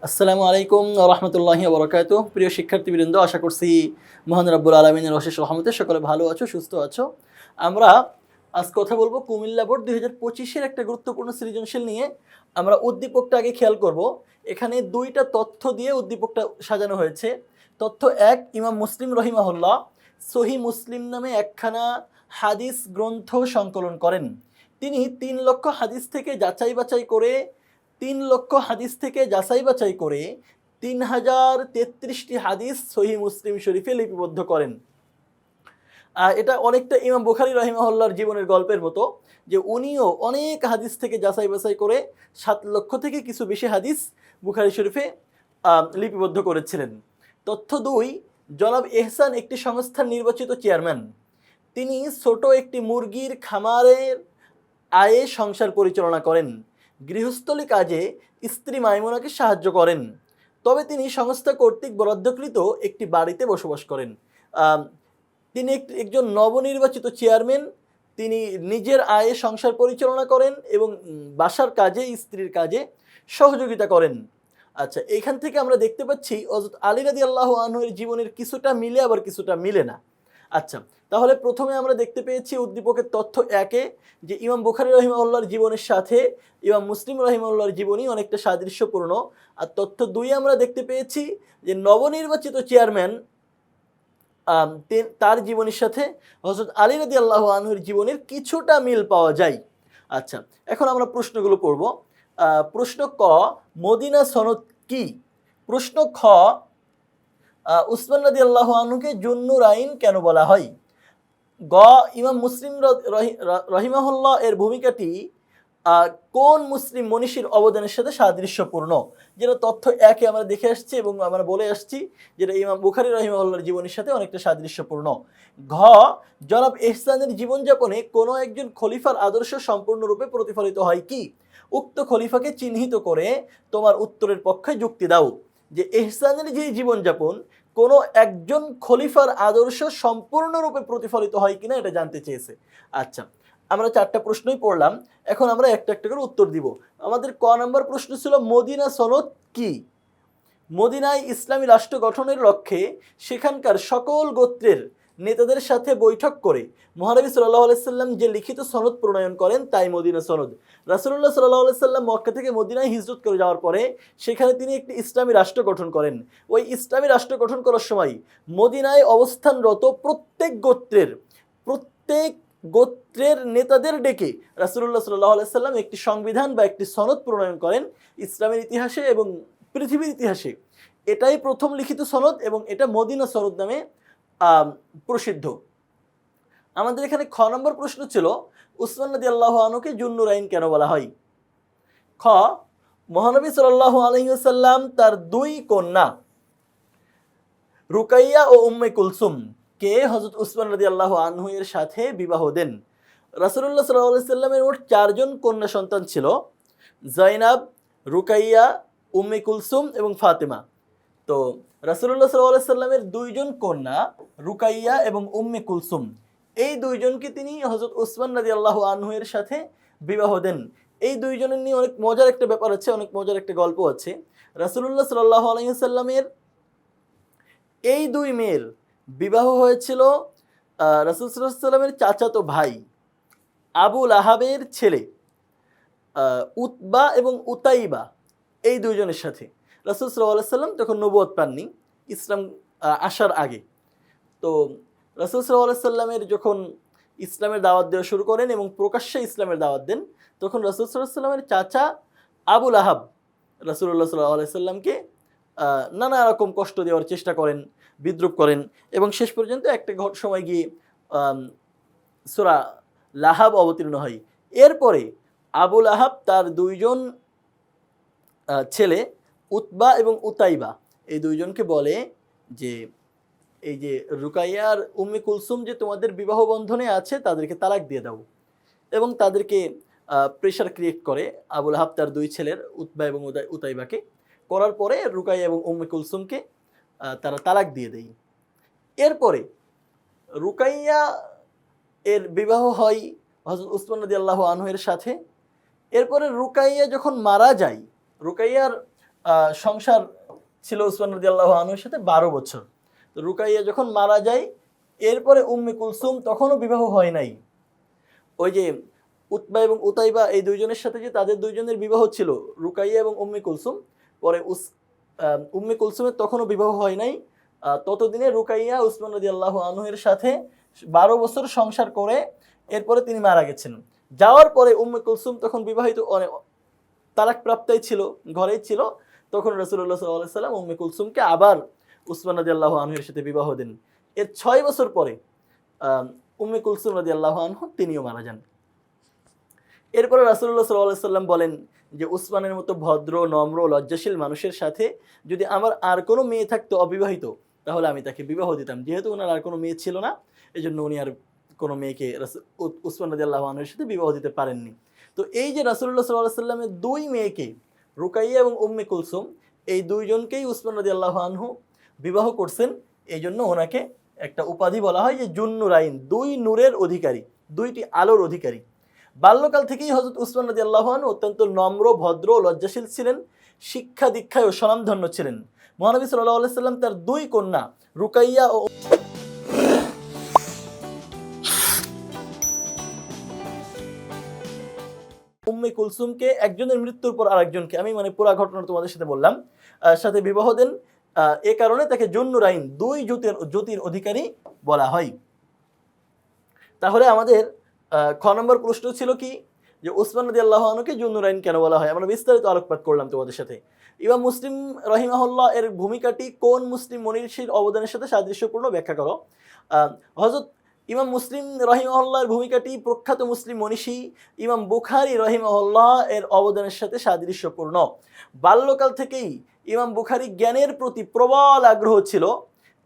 আসসালামু আলাইকুম ওয়া রাহমাতুল্লাহি ওয়া বারাকাতুহু। প্রিয় শিক্ষার্থীবৃন্দ, আশা করছি মহান রব্বুল আলামিনের অশেষ রহমতে সকলে ভালো আছো, সুস্থ আছো। আমরা আজ কথা বলবো কুমিল্লা বোর্ড ২০২৫ এর একটা গুরুত্বপূর্ণ সৃজনশীল নিয়ে। আমরা উদ্দীপকটা আগে খেয়াল করব। এখানে দুইটা তথ্য দিয়ে উদ্দীপকটা সাজানো হয়েছে। তথ্য ১, ইমাম মুসলিম রহিমাহুল্লাহ সহিহ মুসলিম নামে একখানা হাদিস গ্রন্থ সংকলন করেন। তিনি ৩ লক্ষ হাদিস থেকে যাচাই বাছাই করে ৩,০০০,০৩৩টি হাদিস সহিহ মুসলিম শরীফে লিপিবদ্ধ করেন। এটা অনেকটা ইমাম বুখারী রাহিমাহুল্লাহর জীবনের গল্পের মতো, যে উনিও অনেক হাদিস থেকে যাচাই বাছাই করে ৭ লক্ষ থেকে কিছু বেশি হাদিস বুখারী শরীফে লিপিবদ্ধ করেছিলেন। তথ্য ২, জনাব এহসান একটি সংস্থার নির্বাচিত চেয়ারম্যান। তিনি ছোট একটি মুরগির খামারের আয়ে সংসার পরিচালনা করেন। গৃহস্থলী কাজে স্ত্রী মাইমুনাকে সাহায্য করেন। তবে তিনি সংস্থা কর্তৃক বরাদ্দকৃত একটি বাড়িতে বসবাস করেন। তিনি একজন নবনির্বাচিত চেয়ারম্যান। তিনি নিজের আয়ে সংসার পরিচালনা করেন এবং বাসার কাজে, স্ত্রীর কাজে সহযোগিতা করেন। আচ্ছা, এইখান থেকে আমরা দেখতে পাচ্ছি হযরত আলী রাদিয়াল্লাহু আনহু এর জীবনের কিছুটা মিলে, আবার কিছুটা মিলে না। আচ্ছা, তাহলে প্রথমে আমরা দেখতে পেয়েছি উদ্দীপকের তথ্য ১-এ যে ইমাম বুখারী রাহিমাহুল্লাহর জীবনের সাথে ইমাম মুসলিম রাহিমাহুল্লাহর জীবনী অনেকটা সাদৃশ্যপূর্ণ। আর তথ্য ২ আমরা দেখতে পেয়েছি যে নবনির্বাচিত চেয়ারম্যান তার জীবনের সাথে হযরত আলী রাদিয়াল্লাহু আনহুর জীবনের কিছুটা মিল পাওয়া যায়। আচ্ছা, এখন আমরা প্রশ্নগুলো পড়ব। প্রশ্ন ক, মদিনা সনদ কি? প্রশ্ন খ, উসমান রাদিয়াল্লাহু আনহুকে জুন্নুরাইন কেন বলা হয়? গ, ইমাম মুসলিম রহিমাহুল্লাহ এর ভূমিকাটি কোন মুসলিম মনীষীর অবদানের সাথে সাদৃশ্যপূর্ণ? যেটা তথ্য ১-এ আমরা দেখে আসছি এবং আমরা বলে আসছি যেটা ইমাম বুখারী রহিমাহুল্লাহর জীবনের সাথে অনেকটা সাদৃশ্যপূর্ণ। ঘ, জনাব এহসানের জীবনযাপনে কোনো একজন খলিফার আদর্শ সম্পূর্ণরূপে প্রতিফলিত হয় কি? উক্ত খলিফাকে চিহ্নিত করে তোমার উত্তরের পক্ষে যুক্তি দাও। যে এহসানের যে জীবনযাপন কোনো একজন খলিফার আদর্শ সম্পূর্ণরূপে প্রতিফলিত হয় কিনা এটা জানতে চেয়েছে। আচ্ছা, আমরা ৪টা প্রশ্নই পড়লাম, এখন আমরা একটা একটা করে উত্তর দিব। আমাদের ক নাম্বার প্রশ্ন ছিল মদিনা সনদ কি? মদিনায় ইসলামী রাষ্ট্র গঠনের লক্ষ্যে সেখানকার সকল গোত্রের নেতাদের সাথে বৈঠক করে মহানবী সাল্লাল্লাহু আলাইহি সাল্লাম যে লিখিত সনদ প্রণয়ন করেন তাই মদিনা সনদ। রাসূলুল্লাহ সাল্লাল্লাহু আলাইহি সাল্লাম মক্কা থেকে মদিনায় হিজরত করে যাওয়ার পরে সেখানে তিনি একটি ইসলামী রাষ্ট্র গঠন করেন। ওই ইসলামী রাষ্ট্র গঠন করার সময় মদিনায় অবস্থানরত প্রত্যেক গোত্রের নেতাদের ডেকে রাসূলুল্লাহ সাল্লাল্লাহু আলাইহি সাল্লাম একটি সংবিধান বা একটি সনদ প্রণয়ন করেন। ইসলামের ইতিহাসে এবং পৃথিবীর ইতিহাসে এটাই প্রথম লিখিত সনদ এবং এটা মদিনা সনদ নামে প্রসিদ্ধ। আমাদের এখানে খ নম্বর প্রশ্ন ছিল উসমান রাদিয়াল্লাহু আনহুকে জুন্নুরাইন কেন বলা হয়? খ, মহানবী সাল্লাল্লাহু আলাইহি ওয়াসাল্লাম তার ২ কন্যা রুকাইয়া ও উম্মে কুলসুম কে হযরত উসমান রাদিয়াল্লাহু আনহু এর সাথে বিবাহ দেন। রাসূলুল্লাহ সাল্লাল্লাহু আলাইহি সাল্লামের মোট ৪ জন কন্যা সন্তান ছিল, যায়নাব, রুকাইয়া, উম্মে কুলসুম এবং ফাতেমা। তো রাসূলুল্লাহ সাল্লাল্লাহু আলাইহি সাল্লামের ২ জন কন্যা রুকাইয়া এবং উম্মে কুলসুম, এই ২ জনকে তিনি হযরত উসমান রাদিয়াল্লাহু আনহু এর সাথে বিবাহ দেন। এই ২ জনের নিয়ে অনেক মজার একটা ব্যাপার আছে, অনেক মজার একটা গল্প আছে। রাসূলুল্লাহ সাল্লাল্লাহু আলাইহি সাল্লামের এই ২ মেয়ের বিবাহ হয়েছিল রাসূল সাল্লাল্লাহু আলাইহি সাল্লামের চাচাতো ভাই আবু লাহাবের ছেলে উতবা এবং উতাইবা, এই ২ জনের সাথে। রাসূল সাল্লাল্লাহু আলাইহি সাল্লাম তখন নবুয়ত পাননি, ইসলাম আসার আগে। তো রাসূল সাল্লাল্লাহু আলাইহি সাল্লামের যখন ইসলামের দাওয়াত দেওয়া শুরু করেন এবং প্রকাশ্যে ইসলামের দাওয়াত দেন, তখন রাসূল সাল্লাল্লাহু আলাইহি সাল্লামের চাচা আবু লাহাব রাসূলুল্লাহ সাল্লাল্লাহু আলাইহি সাল্লামকে নানা রকম কষ্ট দেওয়ার চেষ্টা করেন, বিদ্রূপ করেন এবং শেষ পর্যন্ত একটা সময় গিয়ে সূরা লাহাব অবতীর্ণ হয়। এরপরে আবু লাহাব তার ২ জন ছেলে উতবা এবং উতাইবা, এই ২ জনকে বলে যে এই যে রুকাইয়া আর উম্মে কুলসুম যে তোমাদের বিবাহ বন্ধনে আছে তাদেরকে তালাক দিয়ে দাও, এবং তাদেরকে প্রেশার ক্রিয়েট করে আবু লাহাব তার ২ ছেলের উতবা এবং উতাইবাকে। করার পরে রুকাইয়া এবং উম্মে কুলসুমকে তারা তালাক দিয়ে দেয়। এরপরে রুকাইয়া এর বিবাহ হয় হযরত উসমান রাদিয়াল্লাহু আনহু এর সাথে। এরপরে রুকাইয়া যখন মারা যায়, রুকাইয়ার সংসার ছিল উসমান রাদিয়াল্লাহু আনহুর সাথে 12 বছর। তো রুকাইয়া যখন মারা যায়, এরপরে উম্মে কুলসুম তখনও বিবাহ হয় নাই। ওই যে উতবা এবং উতাইবা এই দুইজনের সাথে যে তাদের দুইজনের বিবাহ ছিল, রুকাইয়া এবং উম্মে কুলসুম, পরে উম্মে কুলসুমের তখনও বিবাহ হয় নাই। ততদিনে রুকাইয়া উসমান রাদিয়াল্লাহু আনহুর সাথে 12 বছর সংসার করে এরপরে তিনি মারা গেছেন। যাওয়ার পরে উম্মে কুলসুম তখন বিবাহিত, তালাক প্রাপ্তাই ছিল, ঘরেই ছিল। তখন রাসূলুল্লাহ সাল্লাল্লাহু আলাইহি সাল্লাম উম্মে কুলসুমকে আবার উসমান রাদিয়াল্লাহু আনহুর সাথে বিবাহ দেন। এর 6 বছর পরে উম্মে কুলসুম রাদিয়াল্লাহু আনহু তিনিও মারা যান। এরপরে রাসূলুল্লাহ সাল্লাল্লাহু আলাইহি সাল্লাম বলেন যে উসমানের মতো ভদ্র, নম্র, লজ্জাশীল মানুষের সাথে যদি আমার আর কোনো মেয়ে থাকতো অবিবাহিত, তাহলে আমি তাকে বিবাহ দিতাম। যেহেতু ওনার আর কোনো মেয়ে ছিল না, এজন্য উনি আর কোনো মেয়েকে উসমান রাদিয়াল্লাহু আনহুর সাথে বিবাহ দিতে পারেননি। তো এই যে রাসূলুল্লাহ সাল্লাল্লাহু আলাইহি সাল্লামের দুই মেয়েকে, রুকাইয়া এবং উম্মে কুলসুম, এই দুইজনকেই উসমান রাদিয়াল্লাহু আনহু বিবাহ করছেন। এই জন্য ওনাকে একটা উপাধি বলা হয় যে জুন্নুরাইন, দুই নূরের অধিকারী, দুইটি আলোর অধিকারী। বাল্যকাল থেকেই হযরত উসমান রাদিয়াল্লাহু আনহু অত্যন্ত নম্র, ভদ্র ও লজ্জাশীল ছিলেন। শিক্ষা দীক্ষায় ও স্বনামধন্য ছিলেন। মহানবী সাল্লাল্লাহু আলাইহি সাল্লাম তার দুই কন্যা রুকাইয়া ও উম্মে কুলসুমকে একজনের মৃত্যুর পর আরেকজনকে, আমি মানে পুরো ঘটনা তোমাদের সাথে বললাম, সাথে বিবাহ দেন। এ কারণে তাকে জুন্নুরাইন, দুই জ্যোতির অধিকারী বলা হয়। তাহলে আমাদের খ নম্বর প্রশ্ন ছিল কি, যে উসমান রাদিয়াল্লাহু আনহুকে জুন্নুরাইন কেন বলা হয়? আমরা বিস্তারিত আলোকপাত করলাম তোমাদের সাথে। ইমাম মুসলিম রাহিমাহুল্লাহ এর ভূমিকাটি কোন মুসলিম মনীষীর অবদানের সাথে সাদৃশ্যপূর্ণ, ব্যাখ্যা করো। হযরত ইমাম মুসলিম রাহিমাহুল্লাহর ভূমিকাটি প্রখ্যাত মুসলিম মনীষী ইমাম বুখারী রাহিমাহুল্লাহ এর অবদানের সাথে সাদৃশ্যপূর্ণ। বাল্যকাল থেকেই ইমাম বুখারী জ্ঞানের প্রতি প্রবল আগ্রহ ছিল।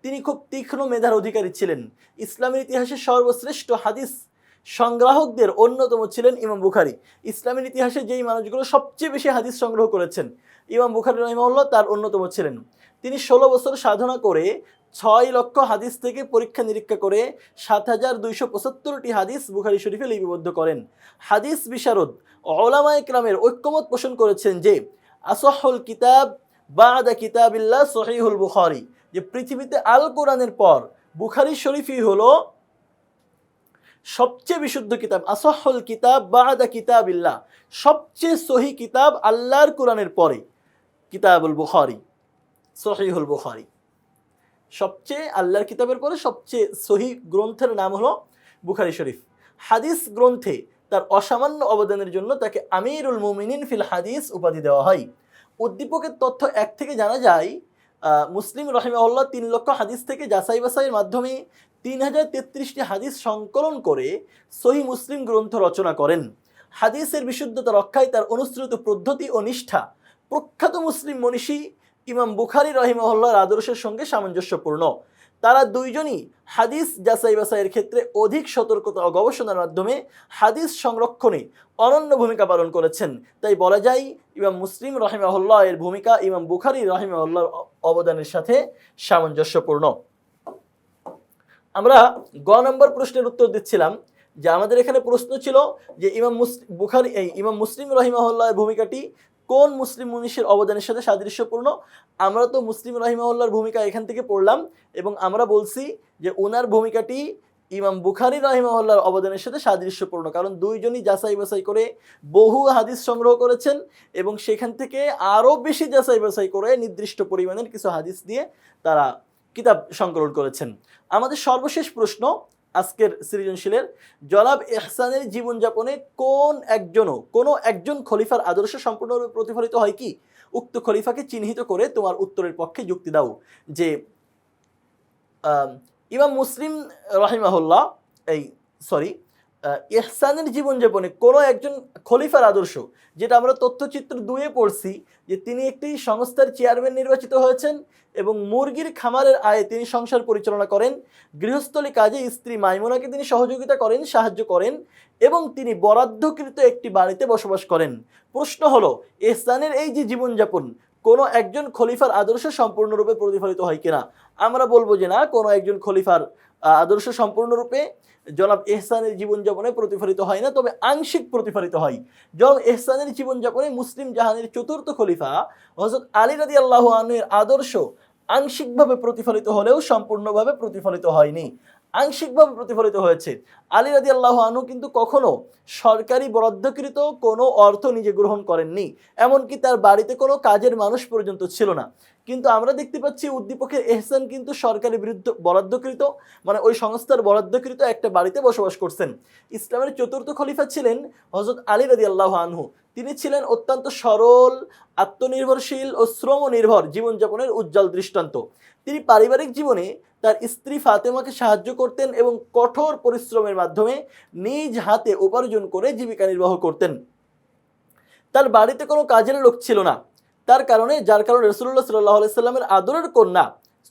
তিনি খুব তীক্ষ্ণ মেধার অধিকারী ছিলেন। ইসলামের ইতিহাসে সর্বশ্রেষ্ঠ হাদিস সংগ্রাহকদের অন্যতম ছিলেন ইমাম বুখারী। ইসলামের ইতিহাসে যেই মানুষগুলো সবচেয়ে বেশি হাদিস সংগ্রহ করেছেন, ইমাম বুখারী রাহিমাহুল্লাহ তার অন্যতম ছিলেন। তিনি 16 বছর সাধনা করে 6 লক্ষ হাদিস থেকে পরীক্ষা নিরীক্ষা করে 7275টি হাদিস বুখারী শরীফে লিপিবদ্ধ করেন। হাদিস বিশারদ উলামায়ে কেরামের ঐক্যমত পোষণ করেছেন যে আসহহুল কিতাব বা'দা কিতাবিল্লাহ সহিহুল বুখারী, যে পৃথিবীতে আল কোরআনের পর বুখারী শরীফই হলো সবচেয়ে বিশুদ্ধ কিতাব। আসহহুল কিতাব বা'দা কিতাবিল্লাহ, সবচেয়ে সহি কিতাব আল্লাহর কোরআনের পরে কিতাবুল বুখারী, সহিহুল বুখারী। সবচেয়ে আল্লাহর কিতাবের পরে সবচেয়ে সহি গ্রন্থের নাম হলো বুখারী শরীফ। হাদিস গ্রন্থে তার অসামান্য অবদানের জন্য তাকে আমিরুল মুমিনিন ফিল হাদিস উপাধি দেওয়া হয়। উদ্দীপকের তথ্য 1 থেকে জানা যায়, মুসলিম রাহিমাহুল্লাহ 3 লক্ষ হাদিস থেকে যাচাই বাছাইয়ের মাধ্যমে 3033টি হাদিস সংকলন করে সহি মুসলিম গ্রন্থ রচনা করেন। হাদিসের বিশুদ্ধতা রক্ষায় তার অনুসৃত পদ্ধতি ও নিষ্ঠা প্রখ্যাত মুসলিম মনীষী ইমাম বুখারী রাহিমাহুল্লাহর আদর্শের সঙ্গে সামঞ্জস্যপূর্ণ। তারা দুইজনই হাদিস যাচাই বাছাইয়ের ক্ষেত্রে অধিক সতর্কতা ও গবেষণার মাধ্যমে হাদিস সংরক্ষণে অনন্য ভূমিকা পালন করেছেন। তাই বলা যায় ইমাম মুসলিম রাহিমাহুল্লাহ এর ভূমিকা ইমাম বুখারী রাহিমাহুল্লাহর অবদানের সাথে সামঞ্জস্যপূর্ণ। আমরা গ নম্বর প্রশ্নের উত্তর দিচ্ছিলাম যে আমাদের এখানে প্রশ্ন ছিল যে ইমাম মুসলিম রাহিমাহুল্লাহর ভূমিকাটি কোন মুসলিম মনীষীর অবদানের সাথে সাদৃশ্যপূর্ণ। আমরা তো মুসলিম রাহিমাহুল্লাহর ভূমিকা এখান থেকে পড়লাম এবং আমরা বলছি যে ওনার ভূমিকাটি ইমাম বুখারী রাহিমাহুল্লাহর অবদানের সাথে সাদৃশ্যপূর্ণ, কারণ দুইজনই যাচাই বাছাই করে বহু হাদিস সংগ্রহ করেছেন এবং সেখান থেকে আরও বেশি যাচাই বাছাই করে নির্দিষ্ট পরিমাণের কিছু হাদিস দিয়ে তারা কিতাব সংকলন করেছেন। আমাদের সর্বশেষ প্রশ্ন আজকের সৃজনশীলের, জনাব ইহসানের জীবনযাপনে কোনো একজন খলিফার আদর্শ সম্পূর্ণরূপে প্রতিফলিত হয় কি? উক্ত খলিফাকে চিহ্নিত করে তোমার উত্তরের পক্ষে যুক্তি দাও। যে ইমাম মুসলিম রাহিমাহুল্লাহ ইহসানের জীবনযাপনে কোনো একজন খলিফার আদর্শ, যেটা আমরা তথ্যচিত্র 2-এ পড়ছি যে তিনি একটি সংস্থার চেয়ারম্যান নির্বাচিত হয়েছেন এবং মুরগির খামারের আয়ে তিনি সংসার পরিচালনা করেন। গৃহস্থলী কাজে স্ত্রী মাইমুনাকে তিনি সহযোগিতা করেন, সাহায্য করেন এবং তিনি বরাদ্দকৃত একটি বাড়িতে বসবাস করেন। প্রশ্ন হলো, ইহসানের এই যে জীবনযাপন কোনো একজন খলিফার আদর্শ সম্পূর্ণরূপে প্রতিফলিত হয় কিনা? আমরা বলবো যে না, কোনো একজন খলিফার আদর্শ সম্পূর্ণরূপে জনাব এহসানের জীবনযাপনে প্রতিফলিত হয় না, তবে আংশিক প্রতিফলিত হয়। জনাব এহসানের জীবনযাপনে মুসলিম জাহানের চতুর্থ খলিফা হযরত আলী রাদিয়াল্লাহু আনহু এর আদর্শ আংশিকভাবে প্রতিফলিত হলেও সম্পূর্ণভাবে প্রতিফলিত হয়নি, আংশিকভাবে প্রতিফলিত হয়েছে। আলী রাদিয়াল্লাহু আনহু কিন্তু কখনো সরকারি বরাদ্দকৃত কোনো অর্থ নিজে গ্রহণ করেননি, এমনকি তার বাড়িতে কোনো কাজের মানুষ পর্যন্ত ছিল না। কিন্তু আমরা দেখতে পাচ্ছি উদ্দীপকের এহসান কিন্তু সরকারি বরাদ্দকৃত, মানে ওই সংস্থার বরাদ্দকৃত একটা বাড়িতে বসবাস করছেন। ইসলামের চতুর্থ খলিফা ছিলেন হযরত আলী রাদিয়াল্লাহু আনহু। তিনি ছিলেন অত্যন্ত সরল, আত্মনির্ভরশীল ও শ্রমনির্ভর জীবনযাপনের উজ্জ্বল দৃষ্টান্ত। তিনি পারিবারিক জীবনে তার স্ত্রী ফাতেমাকে সাহায্য করতেন এবং কঠোর পরিশ্রমের মাধ্যমে নিজ হাতে উপার্জন করে জীবিকা নির্বাহ করতেন। তার বাড়িতে কোনো কাজের লোক ছিল না, যার কারণে রাসূলুল্লাহ সাল্লাল্লাহু আলাইহি সাল্লামের আদরের কন্যা,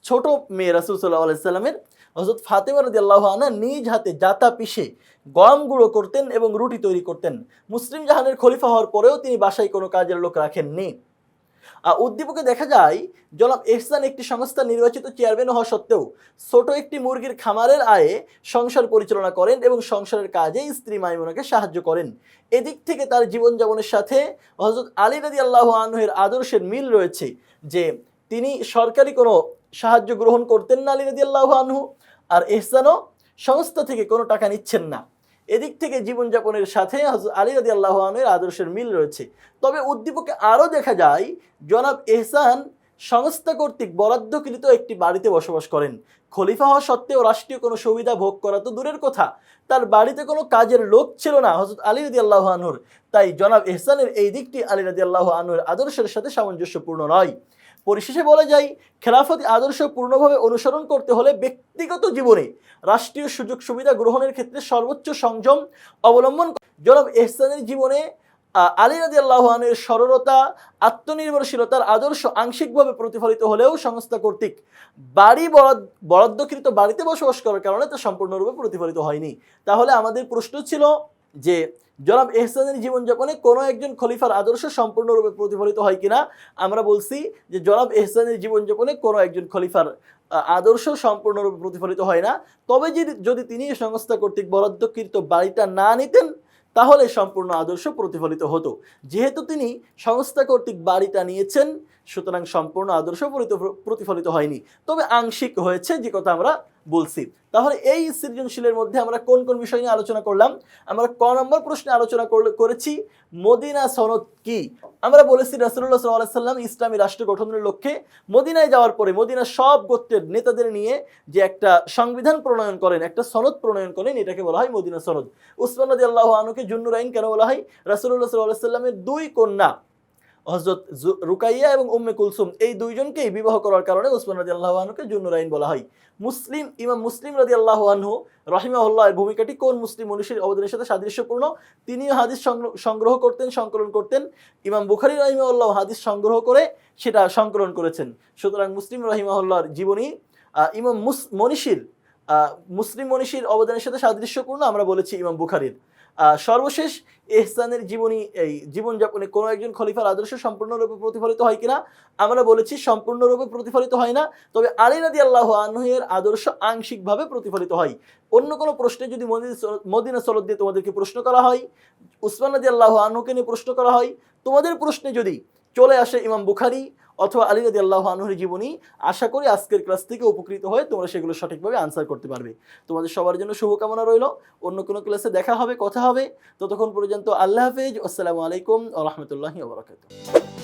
ছোট মেয়ে রাসূল সাল্লাল্লাহু আলাইহি সাল্লামের হযরত ফাতেমা রাদিয়াল্লাহু আনহা নিজ হাতে জাতা পিষে গম গুঁড়ো করতেন এবং রুটি তৈরি করতেন। মুসলিম জাহানের খলিফা হওয়ার পরেও তিনি বাসায় কোনো কাজের লোক রাখেননি। উদ্দীপকে দেখা যায় জনাব এহসান একটি সংস্থার নির্বাচিত চেয়ারম্যান হওয়া সত্ত্বেও ছোট একটি মুরগির খামারের আয়ে সংসার পরিচালনা করেন এবং সংসারের কাজে স্ত্রী মাইমুনাকে সাহায্য করেন। এদিক থেকে তার জীবনযাপনের সাথে হযরত আলী রাদিয়াল্লাহু আনহু এর আদর্শের মিল রয়েছে, যে তিনি সরকারি কোনো সাহায্য গ্রহণ করতেন না আলী রাদিয়াল্লাহু আনহু, আর এহসানও সংস্থা থেকে কোনো টাকা নিচ্ছেন না। এদিক থেকে জীবনযাপনের সাথে হযরত আলী রাদিয়াল্লাহু আনহু এর আদর্শের মিল রয়েছে। তবে উদ্দীপকে আরও দেখা যায় জনাব এহসান সংস্থা কর্তৃক বরাদ্দকৃত একটি বাড়িতে বসবাস করেন। খলিফা হওয়া সত্ত্বেও রাষ্ট্রীয় কোনো সুবিধা ভোগ করা তো দূরের কথা, তার বাড়িতে কোনো কাজের লোক ছিল না হযরত আলী রাদিয়াল্লাহু আনহুর। তাই জনাব এহসানের এই দিকটি আলী রাদিয়াল্লাহু আনহুর আদর্শের সাথে সামঞ্জস্যপূর্ণ নয়। পরিশেষে বলা যায়, খেলাফতি আদর্শ পূর্ণভাবে অনুসরণ করতে হলে ব্যক্তিগত জীবনে রাষ্ট্রীয় সুযোগ সুবিধা গ্রহণের ক্ষেত্রে সর্বোচ্চ সংযম অবলম্বন। জনাব এহসানের জীবনে আলী রাদিয়াল্লাহু আনহুর সরলতা, আত্মনির্ভরশীলতার আদর্শ আংশিকভাবে প্রতিফলিত হলেও সংস্থা কর্তৃক বরাদ্দকৃত বাড়িতে বসবাস করার কারণে তা সম্পূর্ণরূপে প্রতিফলিত হয়নি। তাহলে আমাদের প্রশ্ন ছিল যে জনাব এহসানের জীবনযাপনে কোনো একজন খলিফার আদর্শ সম্পূর্ণরূপে প্রতিফলিত হয় কিনা? আমরা বলছি যে জনাব এহসানের জীবনযাপনে কোনো একজন খলিফার আদর্শ সম্পূর্ণরূপে প্রতিফলিত হয় না, তবে যদি তিনি সংস্থা কর্তৃক বরাদ্দকৃত বাড়িটা না নিতেন তাহলে সম্পূর্ণ আদর্শ প্রতিফলিত হতো। যেহেতু তিনি সংস্থা কর্তৃক বাড়িটা নিয়েছেন, সুতরাং সম্পূর্ণ আদর্শ প্রতিফলিত হয়নি, তবে আংশিক হয়েছে, যে কথা আমরা বলছি। তাহলে এই সৃজনশীলের মধ্যে আমরা কোন কোন বিষয় নিয়ে আলোচনা করলাম? আমরা ক নম্বর প্রশ্নে আলোচনা করেছি মদিনা সনদ কি। আমরা বলেছি রাসূলুল্লাহ সাল্লাল্লাহু আলাইহি সাল্লাম ইসলামী রাষ্ট্র গঠনের লক্ষ্যে মদিনায় যাওয়ার পরে মদিনার সব গোত্রের নেতাদের নিয়ে যে একটা সংবিধান প্রণয়ন করেন, একটা সনদ প্রণয়ন করেন, এটাকে বলা হয় মদিনা সনদ। উসমান রাদিয়াল্লাহু আনহুকে জুন্নুরাইন কেন বলা হয়? রাসূলুল্লাহ সাল্লাল্লাহু আলাইহি সাল্লামের দুই কন্যা হযরত রুকাইয়া এবং উম্মে কুলসুম, এই দুইজনকেই বিবাহ করার কারণে উসমান রাদিয়াল্লাহু আনহুকে জুন্নুরাইন বলা হয়। ইমাম মুসলিম রাদিয়াল্লাহু আনহু রাহিমাহুল্লাহ এর ভূমিকাটি কোন মুসলিম মনীষীর অবদানের সাথে সাদৃশ্যপূর্ণ? তিনিও হাদিস সংগ্রহ করতেন, সংকলন করতেন। ইমাম বুখারী রাহিমাহুল্লাহ হাদিস সংগ্রহ করে সেটা সংকলন করেছেন। সুতরাং মুসলিম রাহিমাহুল্লাহর জীবনী ইমাম মুসলিম মনীষীর অবদানের সাথে সাদৃশ্যপূর্ণ, আমরা বলেছি ইমাম বুখারীর। সর্বশেষ এহসানের জীবনযাপনে কোনো একজন খলিফার আদর্শ সম্পূর্ণরূপে প্রতিফলিত হয় কিনা? আমরা বলেছি সম্পূর্ণরূপে প্রতিফলিত হয় না, তবে আলী রাদিয়াল্লাহু আনহু এর আদর্শ আংশিকভাবে প্রতিফলিত হয়। অন্য কোনো প্রশ্নে যদি মদিনা সনদ দিয়ে তোমাদেরকে প্রশ্ন করা হয়, উসমান রাদিয়াল্লাহু আনহুকে নিয়ে প্রশ্ন করা হয়, তোমাদের প্রশ্নে যদি চলে আসে ইমাম বুখারী অথবা আলী রাদিয়াল্লাহু আনহুর জীবনী, আশা করি আজকের ক্লাস থেকে উপকৃত হয়ে তোমরা সেগুলো সঠিকভাবে আনসার করতে পারবে। তোমাদের সবার জন্য শুভকামনা রইল। অন্য কোনো ক্লাসে দেখা হবে, কথা হবে। ততক্ষণ পর্যন্ত আল্লাহ হাফেজ। আসসালামু আলাইকুম ওয়া রাহমাতুল্লাহি ওয়া বারাকাতুহু।